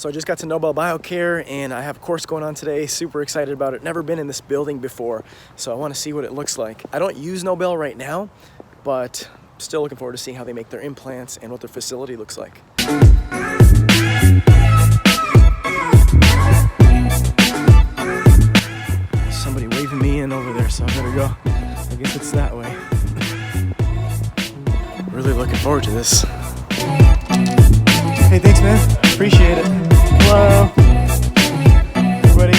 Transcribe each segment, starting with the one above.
So I just got to Nobel Biocare and I have a course going on today. Super excited about it. Never been in this building before, so I want to see what it looks like. I don't use Nobel right now, but still looking forward to seeing how they make their implants and what their facility looks like. Somebody waving me in over there, so I better go. I guess it's that way. Really looking forward to this. Hey, thanks, man. Appreciate it. Hello. Everybody.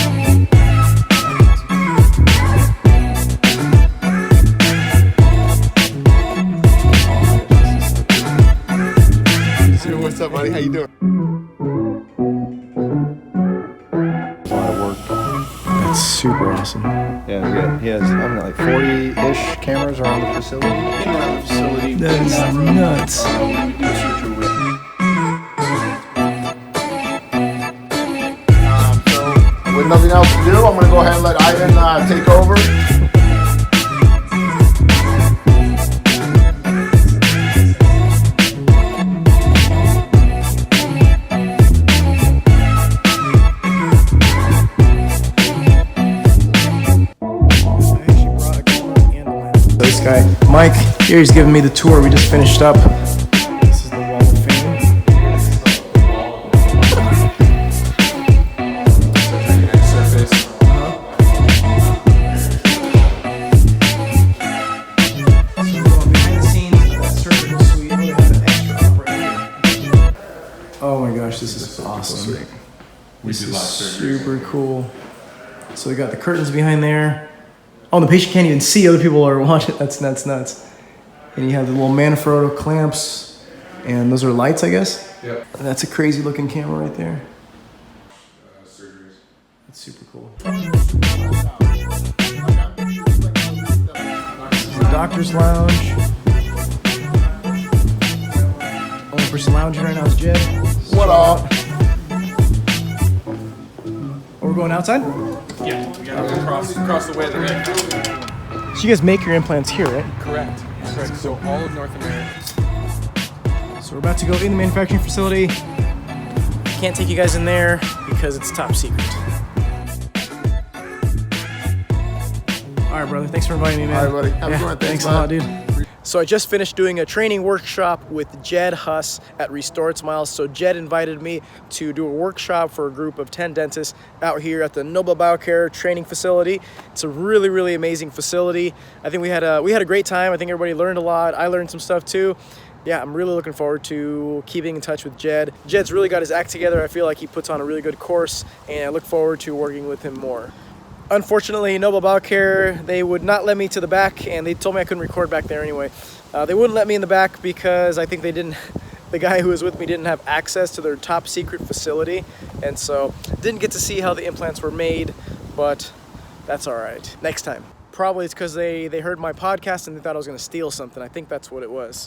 What's up, buddy? How you doing? A lot of work. That's super awesome. Yeah, he has like 40-ish cameras around the facility. That is nuts. So, with nothing else to do, I'm going to go ahead and let Ivan take over. This guy, Mike, here he's giving me the tour. We just finished up. This is the Wall of Fame. Oh my gosh, this is awesome. This is super cool. So we got the curtains behind there. Oh, the patient can't even see. Other people are watching. That's nuts. And you have the little Manfrotto clamps, and those are lights, I guess. Yep. And that's a crazy looking camera right there. Surgeries. That's super cool. This is the doctor's lounge. Only person lounging right now is Jed. What up? Oh, we're going outside? Yeah, we gotta go across the way there. So you guys make your implants here, right? Correct. So all of North America. So we're about to go in the manufacturing facility. Can't take you guys in there because it's top secret. All right, brother. Thanks for inviting me, man. All right, buddy. Have a good one. Thanks a lot, dude. So I just finished doing a training workshop with Jed Huss at Restore Smiles. So Jed invited me to do a workshop for a group of 10 dentists out here at the Nobel Biocare training facility. It's a really, really amazing facility. I think we had a great time. I think everybody learned a lot. I learned some stuff too. Yeah, I'm really looking forward to keeping in touch with Jed. Jed's really got his act together. I feel like he puts on a really good course, and I look forward to working with him more. Unfortunately, Nobel Biocare, they would not let me to the back, and they told me I couldn't record back there anyway. They wouldn't let me in the back because I think the guy who was with me didn't have access to their top secret facility, and so didn't get to see how the implants were made, but that's all right. Next time. Probably it's because they heard my podcast and they thought I was gonna steal something. I think that's what it was.